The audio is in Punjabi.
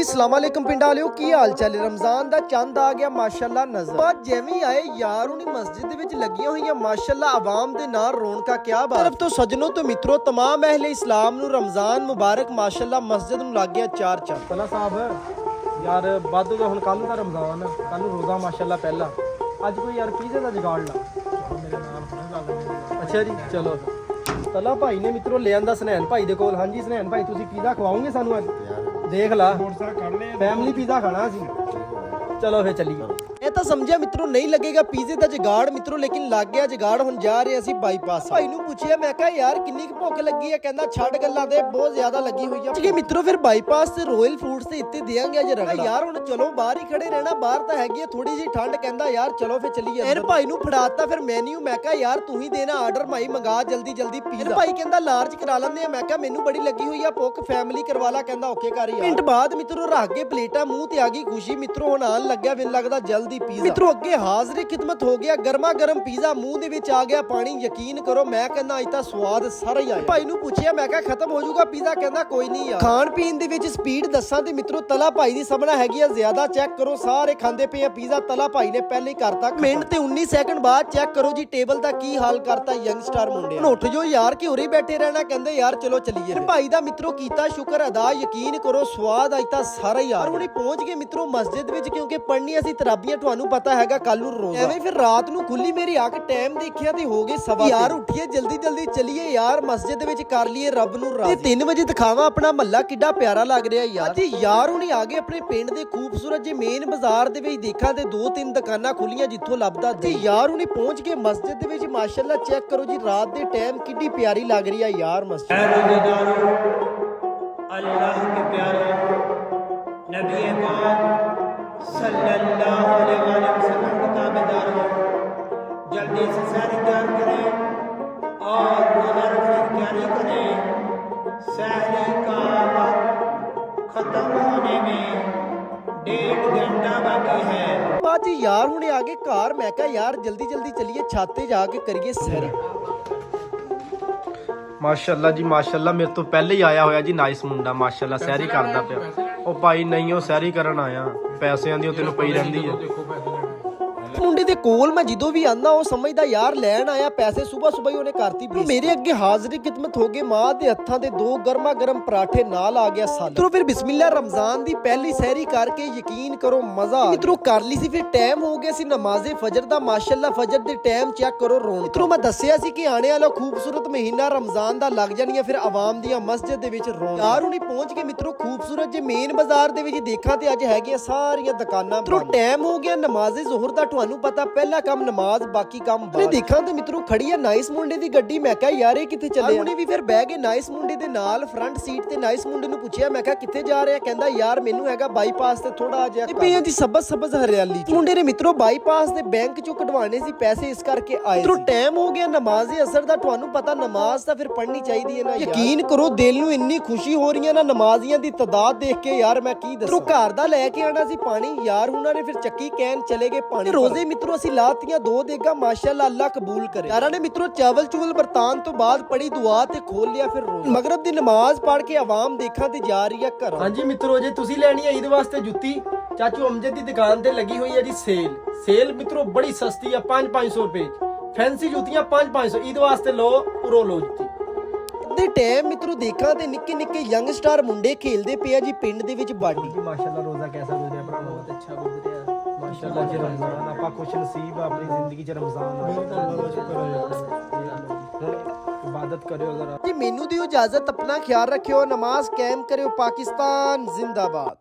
अस्सलाम वालेकुम पिंड वालिओ की हाल चाल है। रमजान दा चंद आ गया माशाअल्लाह नजर। बात जिवें आए यार उन्हीं मस्जिद दे विच लगियां होईयां माशाअल्लाह आवाम दे नाल रौनका क्या बात। तरफ तो सजनों तो मित्रों तमाम अहले इस्लाम नु रमजान मुबारक माशाअल्लाह मस्जिद नु लग गया चार चंद। पला साहब यार वादू का हुण कल दा रमजान कल रोज़ा माशाअल्लाह पहला अज कोई यार पीजे दा जुगाड़ ला मेरे नाल। अच्छा जी चलो तला भाई ने मित्रों ले आंदा सनैन भाई दे कोल। हाँ जी सनैन भाई तुसी पिज़्ज़ा खवाओगे सानू अज? देख ला फैमिली पिज़्ज़ा खाना सी। चलो फिर चलिए। ਇਹ ਤਾਂ ਸਮਝਿਆ ਮਿੱਤਰੋ ਨਹੀਂ ਲੱਗੇਗਾ ਪੀਜ਼ੇ ਦਾ ਜਗਾੜ ਮਿੱਤਰੋ, ਲੇਕਿਨ ਲੱਗ ਗਿਆ ਜਗਾੜ। ਹੁਣ ਜਾ ਰਹੇ ਅਸੀਂ ਬਾਈਪਾਸ। ਭਾਈ ਨੂੰ ਪੁੱਛਿਆ ਮੈਂ ਕਿਹਾ ਯਾਰ ਕਿੰਨੀ ਕੁ ਭੁੱਖ ਲੱਗੀ ਹੈ, ਕਹਿੰਦਾ ਛੱਡ ਗੱਲਾਂ ਤੇ ਬਹੁਤ ਜ਼ਿਆਦਾ ਲੱਗੀ ਹੋਈ ਆ। ਠੀਕ ਮਿੱਤਰੋ ਫਿਰ ਬਾਈਪਾਸ ਤੇ ਰੋਇਲ ਫੂਡਸ ਤੇ ਇੱਥੇ ਦੇਾਂਗੇ ਅੱਜ ਰਗੜਾ। ਯਾਰ ਹੁਣ ਚਲੋ ਬਾਹਰ ਹੀ ਖੜੇ ਰਹਿਣਾ, ਬਾਹਰ ਤਾਂ ਹੈਗੀ ਹੈ ਥੋੜੀ ਜਿਹੀ ਠੰਡ। ਕਹਿੰਦਾ ਯਾਰ ਚਲੋ ਫਿਰ ਚੱਲੀਏ। ਫਿਰ ਭਾਈ ਨੂੰ ਫੜਾਤਾ ਫਿਰ ਮੈਨੂ। ਮੈਂ ਕਿਹਾ ਯਾਰ ਤੂੰ ਹੀ ਦੇਣਾ ਆਰਡਰ, ਭਾਈ ਮੰਗਾ ਜਲਦੀ ਜਲਦੀ ਪੀਜ਼ਾ। ਭਾਈ ਕਹਿੰਦਾ ਲਾਰਜ ਕਰਾ ਲੈਂਦੇ ਆ। ਮੈਂ ਕਿਹਾ ਮੈਨੂੰ ਬੜੀ ਲੱਗੀ ਹੋਈ ਆ ਭੁੱਖ, ਫੈਮਿਲੀ ਕਰਵਾ ਲਾ। ਕਹਿੰਦਾ ਓਕੇ ਕਰ ਯਾਰ। ਮਿੰਟ ਬਾਅਦ ਮਿੱਤਰੋ ਰੱਖ ਕੇ ਪਲੇਟਾਂ ਮੂੰਹ ਤੇ ਆ ਗਈ ਖੁਸ਼ੀ। ਮਿੱਤਰੋ ਹੁਣ ਆਣ ਲੱਗਿਆ ਮੈਨੂੰ ਲੱਗਦਾ ਜਲਦੀ ਪੀਜ਼ਾ। ਮਿੱਤਰੋ ਅੱਗੇ ਹਾਜ਼ਰੀ ਖਿਦਮਤ ਹੋ ਗਿਆ, ਗਰਮਾ ਗਰਮ ਪੀਜ਼ਾ ਮੂੰਹ ਦੇ ਵਿੱਚ ਆ ਗਿਆ ਪਾਣੀ। ਯਕੀਨ ਕਰੋ ਮੈਂ ਕਹਿੰਦਾ ਅੱਜ ਤਾਂ ਸਵਾਦ ਸਾਰਾ ਹੀ ਆਇਆ। ਭਾਈ ਨੂੰ ਪੁੱਛਿਆ ਮੈਂ ਕਿਹਾ ਖਤਮ ਹੋ ਜਾਊਗਾ ਪੀਜ਼ਾ? ਕਹਿੰਦਾ ਕੋਈ ਨਹੀਂ ਯਾਰ। ਖਾਣ ਪੀਣ ਦੇ ਵਿੱਚ ਸਪੀਡ ਦੱਸਾਂ ਤੇ ਮਿੱਤਰੋ ਤਲਾ ਭਾਈ ਦੀ ਸਭਨਾ ਹੈਗੀ ਆ ਜ਼ਿਆਦਾ। ਚੈੱਕ ਕਰੋ ਸਾਰੇ ਖਾਂਦੇ ਪਏ ਆ ਪੀਜ਼ਾ। ਤਲਾ ਭਾਈ ਨੇ ਪਹਿਲੇ ਹੀ ਕਰਤਾ ਮਿੰਟ ਤੇ 19 ਸੈਕਿੰਡ ਬਾਅਦ। ਚੈੱਕ ਕਰੋ ਜੀ ਟੇਬਲ ਦਾ ਕੀ ਹਾਲ ਕਰਤਾ ਯੰਗਸਟਰ ਮੁੰਡੇ। ਉੱਠ ਜੋ ਯਾਰ ਕਿ ਉਰੇ ਬੈਠੇ ਰਹਿਣਾ। ਕਹਿੰਦੇ ਯਾਰ ਚਲੋ ਚੱਲੀਏ। ਫਿਰ ਭਾਈ ਦਾ ਮਿੱਤਰੋ ਕੀਤਾ ਸ਼ੁਕਰ ਅਦਾ। ਯਕੀਨ ਕਰੋ ਸਵਾਦ ਅੱਜ ਤਾਂ ਸਾਰਾ ਹੀ ਆ। ਹੁਣੇ ਪਹੁੰਚ ਗਏ ਮਿੱਤਰੋ ਮਸਜਿਦ ਵਿੱਚ, ਕਿਉਂਕਿ ਪੜ੍ਹਨੀ ਅਸੀਂ ਤਰਾਬੀਆਂ ਤੁਹਾਨੂੰ ਪਤਾ ਹੈਗਾ ਕੱਲ ਨੂੰ ਰੋਜ਼ਾ। ਐਵੇਂ ਫਿਰ ਰਾਤ ਨੂੰ ਖੁੱਲੀ ਮੇਰੀ ਅੱਖ, ਟਾਈਮ ਦੇਖਿਆ ਤੇ ਹੋ ਗਏ ਸਵਾ। ਯਾਰ ਉੱਠੀਏ ਜਲਦੀ ਜਲਦੀ ਚੱਲੀਏ ਯਾਰ ਮਸਜਿਦ ਵਿੱਚ ਕਰ ਲਈਏ ਰੱਬ ਨੂੰ ਰਾਜ਼ੀ। ਤੇ 3 ਵਜੇ ਦਿਖਾਵਾਂ ਆਪਣਾ ਮਹੱਲਾ ਕਿੱਡਾ ਪਿਆਰਾ ਲੱਗ ਰਿਹਾ ਯਾਰ। ਤੇ ਯਾਰ ਹੁਣੀ ਆ ਗਏ ਆਪਣੇ ਪਿੰਡ ਦੇ ਖੂਬਸੂਰਤ ਜੇ ਮੇਨ ਬਾਜ਼ਾਰ ਦੇ ਵਿੱਚ। ਦੇਖਾਂ ਤੇ 2-3 ਦੁਕਾਨਾਂ ਖੁੱਲੀਆਂ ਜਿੱਥੋਂ ਲੱਭਦਾ। ਤੇ ਯਾਰ ਹੁਣੀ ਪਹੁੰਚ ਗਏ ਮਸਜਿਦ ਦੇ ਵਿੱਚ। ਮਾਸ਼ਾਅੱਲਾ ਚੈੱਕ ਕਰੋ ਜੀ ਰਾਤ ਦੇ ਟਾਈਮ ਕਿੱਡੀ ਪਿਆਰੀ ਲੱਗ ਰਹੀ ਆ ਯਾਰ ਮਸਜਿਦ। अल्लाह के प्यारे नबी पाक सल्लल्लाहु अलैहि वसल्लम के ताबेदार हो, जल्दी से सहरी तैयार करें और गुज़र की तैयारी करें। सहरी का वक्त ख़त्म होने में 1.5 घंटा बाकी है। ਬਾਅਦ ਯਾਰ ਹੁਣੇ ਆ ਗਏ ਘਰ। ਮੈਂ ਕਿਹਾ ਯਾਰ ਜਲਦੀ ਜਲਦੀ ਚੱਲੀਏ ਛੱਤ ਤੇ ਜਾ ਕੇ ਕਰੀਏ ਸੈਰ। माशाअल्लाह जी माशाअल्लाह मेरे तो पहले ही आया होया जी नाइस मुंडा माशाअल्लाह सैरी करदा पिया। ओ भाई नहीं ओ सैरी करन आया, पैसिਆਂ ਦੀ ਉਹ ਤੈਨੂੰ ਪਈ ਰਹਿੰਦੀ ਹੈ। ਮੁੰਡੇ ਦੇ ਕੋਲ ਮੈਂ ਜਦੋਂ ਵੀ ਆਂਦਾ ਉਹ ਸਮਝਦਾ ਯਾਰ ਲੈਣ ਆਇਆ ਪੈਸੇ। ਸਵੇਰ ਸਵੇਰ ਹੀ ਉਹਨੇ ਕਰਤੀ। ਮੇਰੇ ਅੱਗੇ ਹਾਜ਼ਰੀ ਖਿਦਮਤ ਹੋ ਗਈ। ਮਾਂ ਦੇ ਹੱਥਾਂ ਦੇ 2 ਗਰਮਾ ਗਰਮ ਪਰਾਠੇ ਨਾਲ ਆ ਗਿਆ ਸਾਲ। ਮਿੱਤਰੋ ਫਿਰ ਬਿਸਮਿਲ੍ਲਾ ਰਮਜ਼ਾਨ ਦੀ ਪਹਿਲੀ ਸਹਿਰੀ ਕਰਕੇ ਯਕੀਨ ਕਰੋ ਮਜ਼ਾ। ਮਿੱਤਰੋ ਕਰ ਲਈ ਸੀ। ਫਿਰ ਟਾਈਮ ਹੋ ਗਿਆ ਸੀ ਨਮਾਜ਼ੇ ਫਜਰ ਦਾ। ਮਾਸ਼ਾਅੱਲਾ ਫਜਰ ਦੇ ਟਾਈਮ ਚੈੱਕ ਕਰੋ ਰੌਣਕ। ਮਿੱਤਰੋ ਮੈਂ ਦੱਸਿਆ ਸੀ ਕਿ ਆਣੇ ਵਾਲਾ ਖੂਬਸੂਰਤ ਮਹੀਨਾ ਰਮਜ਼ਾਨ ਦਾ ਲੱਗ ਜਾਣੀਆਂ ਫਿਰ ਆਵਾਮ ਦੀਆਂ ਮਸਜਿਦ ਦੇ ਵਿੱਚ ਰੌਣਕ। ਯਾਰ ਹੁਣੀ ਪਹੁੰਚ ਗਏ ਮਿੱਤਰੋ ਖੂਬਸੂਰਤ ਜੇ ਮੇਨ ਬਾਜ਼ਾਰ ਦੇ ਵਿੱਚ। ਦੇਖਾਂ ਤੇ ਅੱਜ ਹੈਗੀਆਂ ਸਾਰੀਆਂ ਦੁਕਾਨਾਂ। ਮਿੱਤਰੋ ਟਾਈਮ ਹੋ ਗਿਆ ਨਮਾਜ਼ੇ ਜ਼ੋਹਰ ਦਾ। ਤੁਹਾਨੂੰ ਪਤਾ ਪਹਿਲਾ ਕੰਮ ਨਮਾਜ਼ ਬਾਕੀ ਕੰਮ ਬਾਅਦ। ਦੇਖਾਂ ਤੇ ਮਿੱਤਰੋ ਖੜੀ ਆ ਨਾਈਸ ਮੁੰਡੇ ਦੀ ਗੱਡੀ। ਮੈਂ ਕਿਹਾ ਯਾਰ ਇਹ ਕਿੱਥੇ ਚੱਲੇ? ਉਹਨੇ ਵੀ ਫਿਰ ਬਹਿ ਗਏ ਨਾਈਸ ਮੁੰਡੇ ਦੇ ਨਾਲ ਫਰੰਟ ਸੀਟ ਤੇ। ਨਾਈਸ ਮੁੰਡੇ ਨੂੰ ਪੁੱਛਿਆ ਮੈਂ ਕਿਹਾ ਕਿੱਥੇ ਜਾ ਰਿਹਾ? ਕਹਿੰਦਾ ਯਾਰ ਮੈਨੂੰ ਹੈਗਾ ਬਾਈਪਾਸ ਤੇ ਥੋੜਾ ਜਿਹਾ ਪਈਆਂ ਜੀ ਸਬਜ਼ ਹਰਿਆਲੀ। ਮੁੰਡੇ ਨੇ ਮਿੱਤਰੋ ਬਾਈਪਾਸ ਦੇ ਬੈਂਕ ਚੋਂ ਕਢਵਾਣੇ ਸੀ ਪੈਸੇ, ਇਸ ਕਰਕੇ ਆਏ। ਮਿੱਤਰੋ ਟਾਈਮ ਹੋ ਗਿਆ ਨਮਾਜ਼ੇ ਅਸਰ ਦਾ। ਤੁਹਾਨੂੰ ਪਤਾ ਨਮਾਜ਼ ਤਾਂ ਫਿਰ ਪੜ੍ਹਨੀ ਚਾਹੀਦੀ ਹੈ ਨਾ। ਯਕੀਨ ਕਰੋ ਦਿਲ ਨੂੰ ਇੰਨੀ ਖੁਸ਼ੀ ਹੋ ਰਹੀ ਹੈ ਨਾ ਨਮਾਜ਼ੀਆਂ ਦੀ ਤਾਦਾਦ ਦੇਖ ਕੇ। ਯਾਰ ਮੈਂ ਕੀ ਦੱਸਾਂ। ਘਰ ਦਾ ਲੈ ਕੇ ਆਣਾ ਸੀ ਪਾਣੀ। ਯਾਰ ਉਹਨਾਂ ਨੇ ਫਿਰ ਚੱਕੀ ਕੈਨ ਚਲੇ ਗਏ ਪਾਣੀ। ਰੋਜ਼ੇ ਮਿੱਤਰੋ ਅਸੀਂ ਲਾਤੀਆਂ 2 ਦੇਗਾ ਮਾਸ਼ਾਅੱਲਾ ਅੱਲਾਹ ਕਬੂਲ ਕਰੇ। ਯਾਰਾਂ ਨੇ ਮਿੱਤਰੋ ਚਾਵਲ ਚੂਵਲ ਬਰਤਾਨ ਤੋਂ ਬਾਅਦ ਪੜੀ ਦੁਆ ਤੇ ਖੋਲ ਲਿਆ ਫਿਰ ਰੋਜ਼ਾ। ਮਗਰਬ ਦੀ ਨਮਾਜ਼ ਪੜ੍ਹ ਕੇ ਆਵਾਮ ਦੇਖਾਂ ਤੇ ਜਾ ਰਹੀ ਆ ਘਰ। ਹਾਂਜੀ ਮਿੱਤਰੋ ਜੇ ਤੁਸੀਂ ਲੈਣੀ ਹੈ ਈਦ ਵਾਸਤੇ ਜੁੱਤੀ, ਚਾਚੂ ਅਮਜਦ ਦੀ ਦੁਕਾਨ ਤੇ ਲੱਗੀ ਹੋਈ ਹੈ ਜੀ ਸੇਲ ਮਿੱਤਰੋ ਬੜੀ ਸਸਤੀ ਆ 500 ਰੁਪਏ। ਫੈਂਸੀ ਜੁੱਤੀਆਂ 500 ਈਦ ਵਾਸਤੇ ਲੋ ਉਰੋ ਲੋ ਜੁੱਤੀ। ਦੇ ਟਾਈਮ ਮਿੱਤਰੋ ਦੇਖਾਂ ਤੇ ਨਿੱਕੇ ਨਿੱਕੇ ਯੰਗਸਟਰ ਮੁੰਡੇ ਖੇਲਦੇ ਪਏ ਆ ਜੀ ਪਿੰਡ ਦੇ ਵਿੱਚ ਬਾਡੀ। ਮਾਸ਼ਾਅੱਲਾ ਰੋਜ਼ਾ ਕੈਸਾ ਗੁਜ਼ਰਿਆ ਭਰਾ? ਬਹੁਤ ਅੱਛਾ ਗੁਜ਼ਰਿਆ ਮਾਸ਼ਾਅੱਲਾ ਜੀ। ਰਮਜ਼ਾਨ ਆਪਾਂ ਖੁਸ਼ ਨਸੀਬ ਆਪਣੀ ਜ਼ਿੰਦਗੀ ਚ ਰਮਜ਼ਾਨ इबादत करो जरा। जी मेनू दियो इजाजत, अपना ख्याल रखियो, नमाज कायम करो। पाकिस्तान जिंदाबाद।